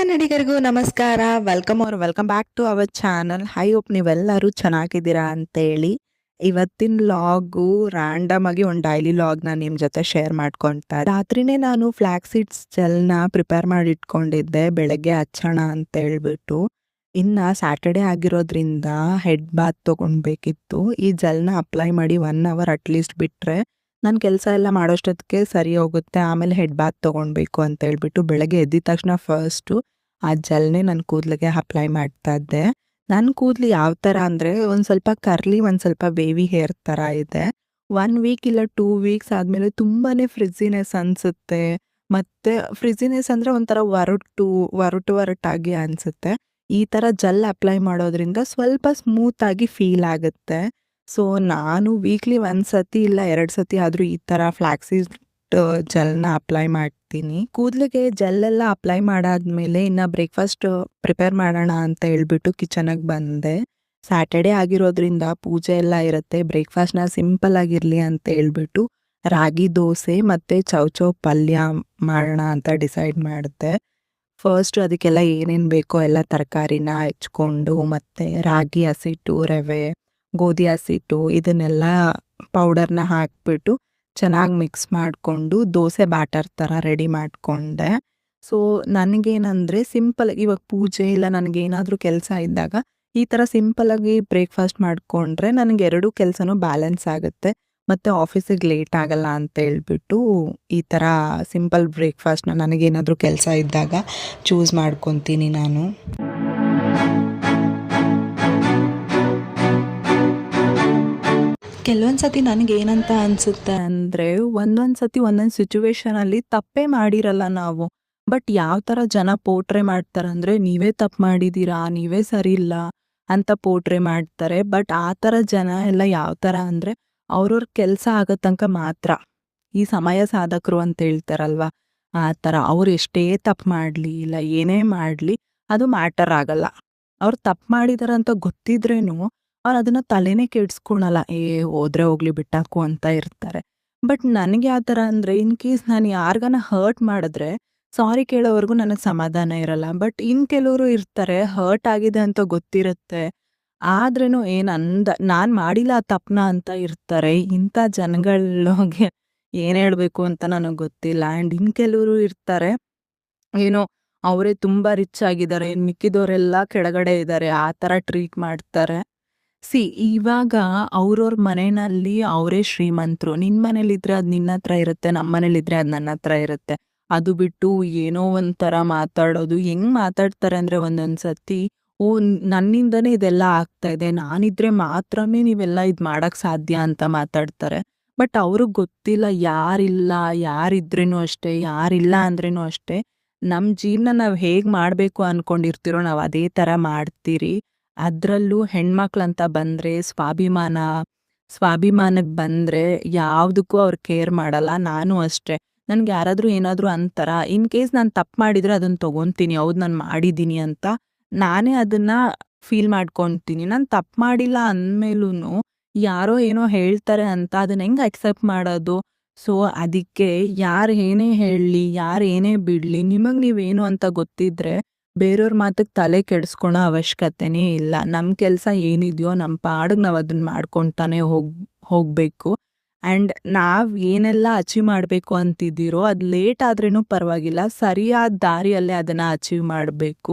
ಕನ್ನಡಿಗರಿಗೂ ನಮಸ್ಕಾರ. Welcome back to our channel. I hope ನೀವೆಲ್ಲರೂ ಚೆನ್ನಾಗಿದ್ದೀರಾ ಅಂತೇಳಿ ಇವತ್ತಿನ ಲಾಗು ರ್ಯಾಂಡಮ್ ಆಗಿ ಒಂದು ಡೈಲಿ ಲಾಗ್ನ ನಿಮ್ಮ ಜೊತೆ ಶೇರ್ ಮಾಡ್ಕೊತಾ ರಾತ್ರಿನೇ ನಾನು ಫ್ಲಾಕ್ ಸೀಡ್ಸ್ ಜೆಲ್ನ ಪ್ರಿಪೇರ್ ಮಾಡಿ ಇಟ್ಕೊಂಡಿದ್ದೆ ಬೆಳಗ್ಗೆ ಹಚ್ಚೋಣ ಅಂತ ಹೇಳ್ಬಿಟ್ಟು. ಇನ್ನು ಸ್ಯಾಟರ್ಡೆ ಆಗಿರೋದ್ರಿಂದ ಹೆಡ್ ಬಾತ್ ತೊಗೊಳ್ಬೇಕಿತ್ತು. ಈ ಜೆಲ್ನ ಅಪ್ಲೈ ಮಾಡಿ 1 ಅವರ್ ಅಟ್ಲೀಸ್ಟ್ ಬಿಟ್ಟರೆ ನನ್ನ ಕೆಲಸ ಎಲ್ಲ ಮಾಡೋಷ್ಟೊತ್ತಿಗೆ ಸರಿ ಹೋಗುತ್ತೆ. ಆಮೇಲೆ ಹೆಡ್ ಬಾತ್ ತೊಗೊಳ್ಬೇಕು ಅಂತ ಹೇಳ್ಬಿಟ್ಟು ಬೆಳಗ್ಗೆ ಎದ್ದಿದ ತಕ್ಷಣ ಫಸ್ಟು ಆ ಜೆಲ್ನೇ ನನ್ನ ಕೂದಲಿಗೆ ಅಪ್ಲೈ ಮಾಡ್ತಾ ಇದ್ದೆ. ನನ್ನ ಕೂದಲು ಯಾವ ಥರ ಅಂದರೆ ಒಂದು ಸ್ವಲ್ಪ ಕರ್ಲಿ, ಒಂದು ಸ್ವಲ್ಪ ವೇವಿ ಹೇರ್ ಥರ ಇದೆ. 1 ವೀಕ್ ಇಲ್ಲ 2 ವೀಕ್ಸ್ ಆದಮೇಲೆ ತುಂಬಾ ಫ್ರಿಜ್ಜಿನೆಸ್ ಅನಿಸುತ್ತೆ. ಮತ್ತು ಫ್ರಿಜ್ಜಿನೆಸ್ ಅಂದರೆ ಒಂಥರ ಒರಟಾಗಿ ಅನಿಸುತ್ತೆ. ಈ ಥರ ಜೆಲ್ ಅಪ್ಲೈ ಮಾಡೋದ್ರಿಂದ ಸ್ವಲ್ಪ ಸ್ಮೂತಾಗಿ ಫೀಲ್ ಆಗುತ್ತೆ. ಸೊ ನಾನು ವೀಕ್ಲಿ 1 ಸತಿ ಇಲ್ಲ 2 ಸತಿ ಆದರೂ ಈ ಥರ ಫ್ಲಾಕ್ಸೀಡ್ ಜೆಲ್ನ ಅಪ್ಲೈ ಮಾಡ್ತೀನಿ. ಕೂದಲಿಗೆ ಜೆಲ್ಲೆಲ್ಲ ಅಪ್ಲೈ ಮಾಡಾದ್ಮೇಲೆ ಇನ್ನು ಬ್ರೇಕ್ಫಾಸ್ಟ್ ಪ್ರಿಪೇರ್ ಮಾಡೋಣ ಅಂತ ಹೇಳ್ಬಿಟ್ಟು ಕಿಚನಿಗೆ ಬಂದೆ. ಸ್ಯಾಟರ್ಡೆ ಆಗಿರೋದ್ರಿಂದ ಪೂಜೆ ಎಲ್ಲ ಇರುತ್ತೆ. ಬ್ರೇಕ್ಫಾಸ್ಟ್ನ ಸಿಂಪಲ್ ಆಗಿರಲಿ ಅಂತ ಹೇಳ್ಬಿಟ್ಟು ರಾಗಿ ದೋಸೆ ಮತ್ತು ಚೌಚೌ ಪಲ್ಯ ಮಾಡೋಣ ಅಂತ ಡಿಸೈಡ್ ಮಾಡಿದೆ. ಫಸ್ಟ್ ಅದಕ್ಕೆಲ್ಲ ಏನೇನು ಬೇಕೋ ಎಲ್ಲ ತರಕಾರಿನ ಹೆಚ್ಕೊಂಡು ಮತ್ತು ರಾಗಿ ಹಸಿಟ್ಟು, ರವೆ, ಗೋಧಿ ಹಸಿಟ್ಟು ಇದನ್ನೆಲ್ಲ ಪೌಡರ್ನ ಹಾಕಿಬಿಟ್ಟು ಚೆನ್ನಾಗಿ ಮಿಕ್ಸ್ ಮಾಡಿಕೊಂಡು ದೋಸೆ ಬ್ಯಾಟರ್ ಥರ ರೆಡಿ ಮಾಡಿಕೊಂಡೆ. ಸೊ ನನಗೇನಂದರೆ ಸಿಂಪಲ್ ಇವಾಗ ಪೂಜೆ ಇಲ್ಲ ನನಗೇನಾದರೂ ಕೆಲಸ ಇದ್ದಾಗ ಈ ಥರ ಸಿಂಪಲಾಗಿ ಬ್ರೇಕ್ಫಾಸ್ಟ್ ಮಾಡಿಕೊಂಡ್ರೆ ನನಗೆ 2 ಕೆಲಸನೂ ಬ್ಯಾಲೆನ್ಸ್ ಆಗುತ್ತೆ ಮತ್ತು ಆಫೀಸಿಗೆ ಲೇಟ್ ಆಗಲ್ಲ ಅಂತ ಹೇಳ್ಬಿಟ್ಟು ಈ ಥರ ಸಿಂಪಲ್ ಬ್ರೇಕ್ಫಾಸ್ಟ್ನ ನನಗೇನಾದರೂ ಕೆಲಸ ಇದ್ದಾಗ ಚೂಸ್ ಮಾಡ್ಕೊತೀನಿ ನಾನು. ಕೆಲವೊಂದು ಸತಿ ನನಗೇನಂತ ಅನಿಸುತ್ತೆ ಅಂದರೆ ಒಂದೊಂದು ಸತಿ ಒಂದೊಂದು ಸಿಚುವೇಶನಲ್ಲಿ ತಪ್ಪೇ ಮಾಡಿರಲ್ಲ ನಾವು. ಬಟ್ ಯಾವ ಥರ ಜನ ಪೋಟ್ರೆ ಮಾಡ್ತಾರೆ ಅಂದರೆ ನೀವೇ ತಪ್ಪು ಮಾಡಿದ್ದೀರಾ, ನೀವೇ ಸರಿ ಇಲ್ಲ ಅಂತ ಪೋಟ್ರೆ ಮಾಡ್ತಾರೆ. ಬಟ್ ಆ ಥರ ಜನ ಎಲ್ಲ ಯಾವ ಥರ ಅಂದರೆ ಅವ್ರವ್ರ ಕೆಲಸ ಆಗೋ ತನಕ ಮಾತ್ರ ಈ ಸಮಯ ಸಾಧಕರು ಅಂತ ಹೇಳ್ತಾರಲ್ವ, ಆ ಥರ ಅವ್ರು ಎಷ್ಟೇ ತಪ್ಪು ಮಾಡಲಿ ಇಲ್ಲ ಏನೇ ಮಾಡಲಿ ಅದು ಮ್ಯಾಟರ್ ಆಗಲ್ಲ. ಅವ್ರು ತಪ್ಪು ಮಾಡಿದಾರೆ ಅಂತ ಗೊತ್ತಿದ್ರೇನು ಅವ್ರು ಅದನ್ನು ತಲೆನೇ ಕೆಡಿಸ್ಕೊಳಲ್ಲ. ಹೋದ್ರೆ ಹೋಗ್ಲಿ ಬಿಟ್ಟಾಕು ಅಂತ ಇರ್ತಾರೆ. ಬಟ್ ನನಗೆ ಆ ಥರ ಅಂದರೆ ಇನ್ ಕೇಸ್ ನಾನು ಯಾರಿಗಾನ ಹರ್ಟ್ ಮಾಡಿದ್ರೆ ಸಾರಿ ಕೇಳೋವರೆಗೂ ನನಗೆ ಸಮಾಧಾನ ಇರಲ್ಲ. ಬಟ್ ಕೆಲವರು ಇರ್ತಾರೆ ಹರ್ಟ್ ಆಗಿದೆ ಅಂತ ಗೊತ್ತಿರುತ್ತೆ ಆದ್ರೂ ನಾನು ಮಾಡಿಲ್ಲ ಆ ತಪ್ಪನ ಅಂತ ಇರ್ತಾರೆ. ಇಂಥ ಜನಗಳಿಗೆ ಏನು ಹೇಳಬೇಕು ಅಂತ ನನಗೆ ಗೊತ್ತಿಲ್ಲ. ಆ್ಯಂಡ್ ಕೆಲವರು ಇರ್ತಾರೆ ಏನೋ ಅವರೇ ತುಂಬ ರಿಚ್ ಆಗಿದ್ದಾರೆ, ಮಿಕ್ಕಿದವರೆಲ್ಲ ಕೆಳಗಡೆ ಇದ್ದಾರೆ, ಆ ಥರ ಟ್ರೀಟ್ ಮಾಡ್ತಾರೆ. ಇವಾಗ ಅವ್ರವ್ರ ಮನೆಯಲ್ಲಿ ಅವರೇ ಶ್ರೀಮಂತರು. ನಿನ್ನ ಮನೇಲಿದ್ರೆ ಅದು ನಿನ್ನ ಹತ್ರ ಇರುತ್ತೆ, ನಮ್ಮ ಮನೇಲಿದ್ರೆ ಅದು ನನ್ನ ಹತ್ರ ಇರುತ್ತೆ. ಅದು ಬಿಟ್ಟು ಏನೋ ಒಂಥರ ಮಾತಾಡೋದು ಹೆಂಗೆ ಮಾತಾಡ್ತಾರೆ ಅಂದರೆ ಒಂದೊಂದು ಸತಿ ನನ್ನಿಂದನೇ ಇದೆಲ್ಲ ಆಗ್ತಾ ಇದೆ, ನಾನಿದ್ರೆ ಮಾತ್ರನೇ ನೀವೆಲ್ಲ ಇದು ಮಾಡೋಕ್ಕೆ ಸಾಧ್ಯ ಅಂತ ಮಾತಾಡ್ತಾರೆ. ಬಟ್ ಅವ್ರಿಗೆ ಗೊತ್ತಿಲ್ಲ ಯಾರಿದ್ರೇನು ಅಷ್ಟೇ, ಯಾರಿಲ್ಲ ಅಂದ್ರೇನು ಅಷ್ಟೇ ನಮ್ಮ ಜೀವನ ನಾವು ಹೇಗೆ ಮಾಡಬೇಕು ಅಂದ್ಕೊಂಡಿರ್ತೀರೋ ನಾವು ಅದೇ ಥರ ಮಾಡ್ತೀರಿ. ಅದರಲ್ಲೂ ಹೆಣ್ಮಕ್ಳಂತ ಬಂದರೆ ಸ್ವಾಭಿಮಾನಕ್ಕೆ ಬಂದರೆ ಯಾವುದಕ್ಕೂ ಅವ್ರು ಕೇರ್ ಮಾಡಲ್ಲ. ನಾನು ಅಷ್ಟೇ, ನನಗೆ ಯಾರಾದರೂ ಏನಾದರೂ ಅಂತಾರ ಇನ್ ಕೇಸ್ ನಾನು ತಪ್ಪು ಮಾಡಿದರೆ ಅದನ್ನು ತೊಗೊತೀನಿ, ಹೌದು ನಾನು ಮಾಡಿದ್ದೀನಿ ಅಂತ ನಾನೇ ಅದನ್ನು ಫೀಲ್ ಮಾಡ್ಕೊತೀನಿ. ನಾನು ತಪ್ಪು ಮಾಡಿಲ್ಲ ಅಂದಮೇಲೂ ಯಾರೋ ಏನೋ ಹೇಳ್ತಾರೆ ಅಂತ ಅದನ್ನ ಹೆಂಗೆ ಅಕ್ಸೆಪ್ಟ್ ಮಾಡೋದು? ಸೊ ಅದಕ್ಕೆ ಯಾರು ಏನೇ ಹೇಳಲಿ, ಯಾರು ಏನೇ ಬಿಡಲಿ, ನಿಮಗೆ ನೀವೇನು ಅಂತ ಗೊತ್ತಿದ್ರೆ ಬೇರೆಯವ್ರ ಮಾತಿಗೆ ತಲೆ ಕೆಡಿಸ್ಕೊಳೋ ಅವಶ್ಯಕತೆನೇ ಇಲ್ಲ. ನಮ್ಮ ಕೆಲಸ ಏನಿದೆಯೋ ನಮ್ಮ ಪಾಡಿಗೆ ನಾವು ಅದನ್ನು ಮಾಡ್ಕೊತಾನೆ ಹೋಗಬೇಕು. ಆ್ಯಂಡ್ ನಾವು ಏನೆಲ್ಲ ಅಚೀವ್ ಮಾಡಬೇಕು ಅಂತಿದ್ದೀರೋ ಅದು ಲೇಟ್ ಆದ್ರೂ ಪರವಾಗಿಲ್ಲ, ಸರಿಯಾದ ದಾರಿಯಲ್ಲೇ ಅದನ್ನು ಅಚೀವ್ ಮಾಡಬೇಕು.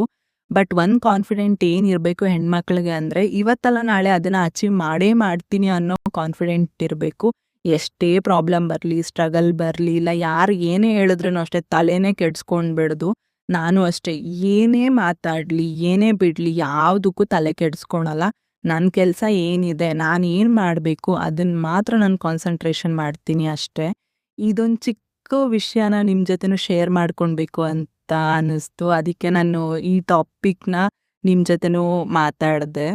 ಬಟ್ ಒಂದು ಕಾನ್ಫಿಡೆಂಟ್ ಏನಿರಬೇಕು ಹೆಣ್ಮಕ್ಳಿಗೆ ಅಂದರೆ ಇವತ್ತಲ್ಲ ನಾಳೆ ಅದನ್ನು ಅಚೀವ್ ಮಾಡ್ತೀನಿ ಅನ್ನೋ ಕಾನ್ಫಿಡೆಂಟ್ ಇರಬೇಕು. ಎಷ್ಟೇ ಪ್ರಾಬ್ಲಮ್ ಬರಲಿ, ಸ್ಟ್ರಗಲ್ ಬರಲಿ, ಇಲ್ಲ ಯಾರು ಏನೇ ಹೇಳಿದ್ರೂ ಅಷ್ಟೇ ತಲೆನೇ ಕೆಡಿಸ್ಕೊಂಡ್ಬಿಡ್ದು. ನಾನು ಅಷ್ಟೇ, ಏನೇ ಮಾತಾಡಲಿ ಏನೇ ಬಿಡಲಿ ಯಾವುದಕ್ಕೂ ತಲೆ ಕೆಡಿಸ್ಕೊಳಲ್ಲ. ನನ್ನ ಕೆಲಸ ಏನಿದೆ, ನಾನು ಏನು ಮಾಡಬೇಕು ಅದನ್ನು ಮಾತ್ರ ನಾನು ಕಾನ್ಸಂಟ್ರೇಷನ್ ಮಾಡ್ತೀನಿ ಅಷ್ಟೇ. ಇದೊಂದು ಚಿಕ್ಕ ವಿಷಯನ ನಿಮ್ಮ ಜೊತೆನೂ ಶೇರ್ ಮಾಡ್ಕೊಳ್ಬೇಕು ಅಂತ ಅನ್ನಿಸ್ತು, ಅದಕ್ಕೆ ನಾನು ಈ ಟಾಪಿಕ್ನ ನಿಮ್ಮ ಜೊತೆನೂ ಮಾತಾಡಿದೆ.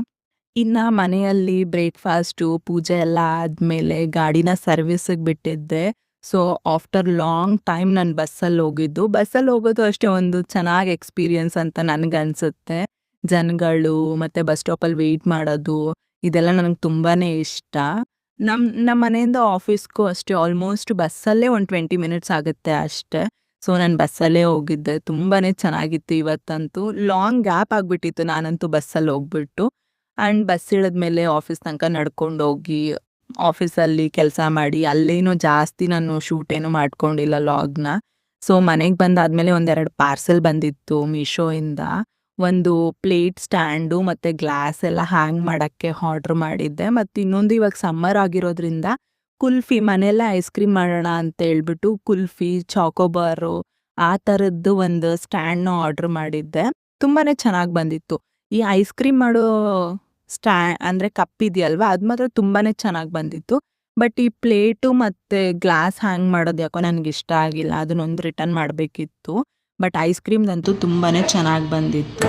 ಇನ್ನು ಮನೆಯಲ್ಲಿ ಬ್ರೇಕ್ಫಾಸ್ಟು ಪೂಜೆ ಎಲ್ಲ ಆದಮೇಲೆ ಗಾಡಿನ ಸರ್ವಿಸಿಗೆ ಬಿಟ್ಟಿದ್ದೆ. ಸೊ ಆಫ್ಟರ್ ಲಾಂಗ್ ಟೈಮ್ ನಾನು ಬಸ್ಸಲ್ಲಿ ಹೋಗೋದು ಅಷ್ಟೇ ಒಂದು ಚೆನ್ನಾಗಿ ಎಕ್ಸ್ಪೀರಿಯನ್ಸ್ ಅಂತ ನನಗನ್ಸುತ್ತೆ. ಜನಗಳು ಮತ್ತು ಬಸ್ ಸ್ಟಾಪಲ್ಲಿ ವೆಯ್ಟ್ ಮಾಡೋದು ಇದೆಲ್ಲ ನನಗೆ ತುಂಬಾ ಇಷ್ಟ. ನಮ್ಮ ಮನೆಯಿಂದ ಆಫೀಸ್ಗೂ ಅಷ್ಟೇ ಆಲ್ಮೋಸ್ಟ್ ಬಸ್ಸಲ್ಲೇ ಒಂದು 20 ಮಿನಿಟ್ಸ್ ಆಗುತ್ತೆ ಅಷ್ಟೇ. ಸೊ ನಾನು ಬಸ್ಸಲ್ಲೇ ಹೋಗಿದ್ದೆ. ತುಂಬಾನೇ ಚೆನ್ನಾಗಿತ್ತು ಇವತ್ತಂತೂ. ಲಾಂಗ್ ಗ್ಯಾಪ್ ಆಗ್ಬಿಟ್ಟಿತ್ತು ನಾನಂತೂ ಬಸ್ಸಲ್ಲಿ ಹೋಗ್ಬಿಟ್ಟು. ಆ್ಯಂಡ್ ಬಸ್ ಇಳಿದ್ಮೇಲೆ ಆಫೀಸ್ ತನಕ ನಡ್ಕೊಂಡೋಗಿ, ಆಫೀಸಲ್ಲಿ ಕೆಲಸ ಮಾಡಿ, ಅಲ್ಲೇನೂ ಜಾಸ್ತಿ ನಾನು ಶೂಟ್ ಏನು ಮಾಡ್ಕೊಂಡಿಲ್ಲ ಲಾಗ್ನ. ಸೊ ಮನೆಗೆ ಬಂದಾದ್ಮೇಲೆ ಒಂದೆರಡು ಪಾರ್ಸೆಲ್ ಬಂದಿತ್ತು ಮೀಶೋಯಿಂದ. ಒಂದು ಪ್ಲೇಟ್ ಸ್ಟ್ಯಾಂಡು ಮತ್ತು ಗ್ಲಾಸ್ ಎಲ್ಲ ಹ್ಯಾಂಗ್ ಮಾಡೋಕ್ಕೆ ಆರ್ಡ್ರ್ ಮಾಡಿದ್ದೆ. ಮತ್ತು ಇನ್ನೊಂದು ಇವಾಗ ಸಮ್ಮರ್ ಆಗಿರೋದ್ರಿಂದ ಕುಲ್ಫಿ ಮನೆಯಲ್ಲೇ ಐಸ್ ಕ್ರೀಮ್ ಮಾಡೋಣ ಅಂತ ಹೇಳ್ಬಿಟ್ಟು ಕುಲ್ಫಿ, ಚಾಕೋಬಾರು ಆ ಥರದ್ದು ಒಂದು ಸ್ಟ್ಯಾಂಡ್ನ ಆರ್ಡ್ರ್ ಮಾಡಿದ್ದೆ. ತುಂಬಾ ಚೆನ್ನಾಗಿ ಬಂದಿತ್ತು. ಈ ಐಸ್ ಕ್ರೀಮ್ ಮಾಡೋ ಅಂದರೆ ಕಪ್ ಇದೆಯಲ್ವಾ, ಅದು ಮಾತ್ರ ತುಂಬಾ ಚೆನ್ನಾಗಿ ಬಂದಿತ್ತು. ಬಟ್ ಈ ಪ್ಲೇಟು ಮತ್ತು ಗ್ಲಾಸ್ ಹ್ಯಾಂಗ್ ಮಾಡೋದು ಯಾಕೋ ನನಗೆ ಇಷ್ಟ ಆಗಿಲ್ಲ. ಅದನ್ನೊಂದು ರಿಟರ್ನ್ ಮಾಡಬೇಕಿತ್ತು. ಬಟ್ ಐಸ್ ಕ್ರೀಮ್ದಂತೂ ತುಂಬಾ ಚೆನ್ನಾಗಿ ಬಂದಿತ್ತು.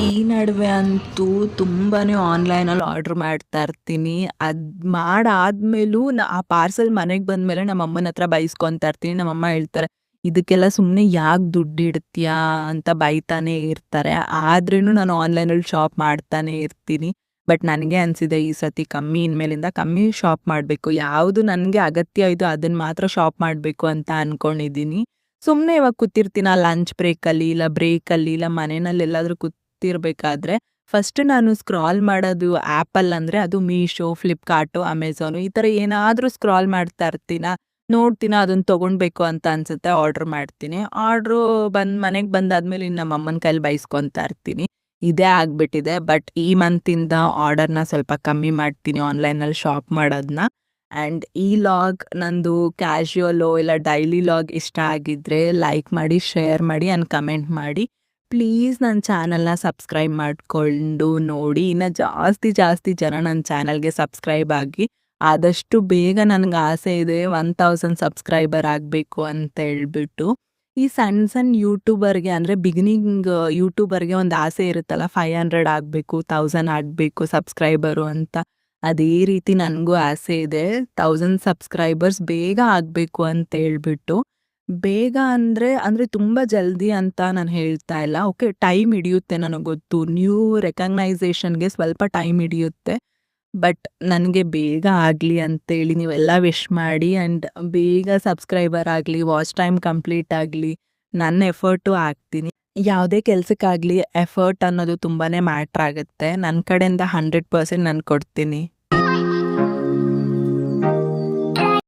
ಈ ನಡುವೆ ಅಂತೂ ತುಂಬಾ ಆನ್ಲೈನಲ್ಲಿ ಆರ್ಡ್ರ್ ಮಾಡ್ತಾ ಇರ್ತೀನಿ. ಅದು ಮಾಡಾದ್ಮೇಲೂ ಆ ಪಾರ್ಸೆಲ್ ಮನೆಗೆ ಬಂದಮೇಲೆ ನಮ್ಮ ಅಮ್ಮನ ಹತ್ರ ಬೈಸ್ಕೊತಾ ಇರ್ತೀನಿ. ನಮ್ಮಮ್ಮ ಹೇಳ್ತಾರೆ, ಇದಕ್ಕೆಲ್ಲ ಸುಮ್ಮನೆ ಯಾಕೆ ದುಡ್ಡು ಇಡ್ತೀಯಾ ಅಂತ ಬೈತಾನೆ ಇರ್ತಾರೆ. ಆದ್ರೂ ನಾನು ಆನ್ಲೈನಲ್ಲಿ ಶಾಪ್ ಮಾಡ್ತಾನೆ ಇರ್ತೀನಿ. ಬಟ್ ನನಗೆ ಅನಿಸಿದೆ ಈ ಸತಿ ಇನ್ಮೇಲಿಂದ ಕಮ್ಮಿ ಶಾಪ್ ಮಾಡಬೇಕು. ಯಾವುದು ನನಗೆ ಅಗತ್ಯ ಇದು ಅದನ್ನು ಮಾತ್ರ ಶಾಪ್ ಮಾಡಬೇಕು ಅಂತ ಅಂದ್ಕೊಂಡಿದ್ದೀನಿ. ಸುಮ್ಮನೆ ಇವಾಗ ಕೂತಿರ್ತೀನಿ ಲಂಚ್ ಬ್ರೇಕಲ್ಲಿ, ಇಲ್ಲ ಬ್ರೇಕಲ್ಲಿ, ಇಲ್ಲ ಮನೆಯಲ್ಲಿ ಎಲ್ಲಾದರೂ ಕೂತಿರ್ಬೇಕಾದ್ರೆ ಫಸ್ಟ್ ನಾನು ಸ್ಕ್ರಾಲ್ ಮಾಡೋದು ಆ್ಯಪಲ್ಲಿ ಅಂದರೆ ಅದು ಮೀಶೋ, ಫ್ಲಿಪ್ಕಾರ್ಟು, ಅಮೆಝಾನು ಈ ಥರ ಏನಾದರೂ ಸ್ಕ್ರಾಲ್ ಮಾಡ್ತಾ ಇರ್ತೀನ. ನೋಡ್ತೀನ ಅದನ್ನು ತೊಗೊಳ್ಬೇಕು ಅಂತ ಅನಿಸುತ್ತೆ, ಆರ್ಡ್ರ್ ಮಾಡ್ತೀನಿ. ಆರ್ಡ್ರು ಮನೆಗೆ ಬಂದಾದ್ಮೇಲೆ ಇನ್ನು ನಮ್ಮ ಅಮ್ಮನ ಕೈಲಿ ಬೈಸ್ಕೊತಾ ಇರ್ತೀನಿ. ಇದೇ ಆಗಿಬಿಟ್ಟಿದೆ. ಬಟ್ ಈ ಮಂತಿಂದ ಆರ್ಡರ್ನ ಸ್ವಲ್ಪ ಕಮ್ಮಿ ಮಾಡ್ತೀನಿ ಆನ್ಲೈನಲ್ಲಿ ಶಾಪ್ ಮಾಡೋದನ್ನ. ಆ್ಯಂಡ್ ಈ ಲಾಗ್ ನಂದು ಕ್ಯಾಶುಯಲೋ ಇಲ್ಲ ಡೈಲಿ ಲಾಗ್ ಇಷ್ಟ ಆಗಿದ್ದರೆ ಲೈಕ್ ಮಾಡಿ, ಶೇರ್ ಮಾಡಿ ಆ್ಯಂಡ್ ಕಮೆಂಟ್ ಮಾಡಿ. ಪ್ಲೀಸ್ ನನ್ನ ಚಾನಲ್ನ ಸಬ್ಸ್ಕ್ರೈಬ್ ಮಾಡಿಕೊಂಡು ನೋಡಿ. ಇನ್ನು ಜಾಸ್ತಿ ಜನ ನನ್ನ ಚಾನಲ್ಗೆ ಸಬ್ಸ್ಕ್ರೈಬ್ ಆಗಿ. ಆದಷ್ಟು ಬೇಗ ನನಗೆ ಆಸೆ ಇದೆ 1000 ಸಬ್ಸ್ಕ್ರೈಬರ್ ಆಗಬೇಕು ಅಂತ ಹೇಳ್ಬಿಟ್ಟು. ಈ ಸಣ್ಣ ಯೂಟ್ಯೂಬರ್ಗೆ ಅಂದರೆ ಬಿಗಿನಿಂಗ್ ಯೂಟ್ಯೂಬರ್ಗೆ ಒಂದು ಆಸೆ ಇರುತ್ತಲ್ಲ, 500 ಆಗಬೇಕು, 1000 ಆಗಬೇಕು ಸಬ್ಸ್ಕ್ರೈಬರು ಅಂತ. ಅದೇ ರೀತಿ ನನಗೂ ಆಸೆ ಇದೆ 1000 ಸಬ್ಸ್ಕ್ರೈಬರ್ಸ್ ಬೇಗ ಆಗಬೇಕು ಅಂತ ಹೇಳ್ಬಿಟ್ಟು. ಬೇಗ ಅಂದರೆ ತುಂಬ ಜಲ್ದಿ ಅಂತ ನಾನು ಹೇಳ್ತಾ ಇಲ್ಲ. ಓಕೆ, ಟೈಮ್ ಹಿಡಿಯುತ್ತೆ, ನನಗೆ ಗೊತ್ತು. ನ್ಯೂ ರೆಕಗ್ನೈಸೇಷನ್ಗೆ ಸ್ವಲ್ಪ ಟೈಮ್ ಹಿಡಿಯುತ್ತೆ. ಬಟ್ ನನಗೆ ಬೇಗ ಆಗಲಿ ಅಂತೇಳಿ ನೀವೆಲ್ಲ ವಿಶ್ ಮಾಡಿ. ಆ್ಯಂಡ್ ಬೇಗ ಸಬ್ಸ್ಕ್ರೈಬರ್ ಆಗಲಿ, ವಾಚ್ ಟೈಮ್ ಕಂಪ್ಲೀಟ್ ಆಗಲಿ, ನನ್ನ ಎಫರ್ಟು ಹಾಕ್ತೀನಿ. ಯಾವುದೇ ಕೆಲಸಕ್ಕಾಗಲಿ ಎಫರ್ಟ್ ಅನ್ನೋದು ತುಂಬಾ ಮ್ಯಾಟ್ರ್ ಆಗುತ್ತೆ. ನನ್ನ ಕಡೆಯಿಂದ 100% ನಾನು ಕೊಡ್ತೀನಿ.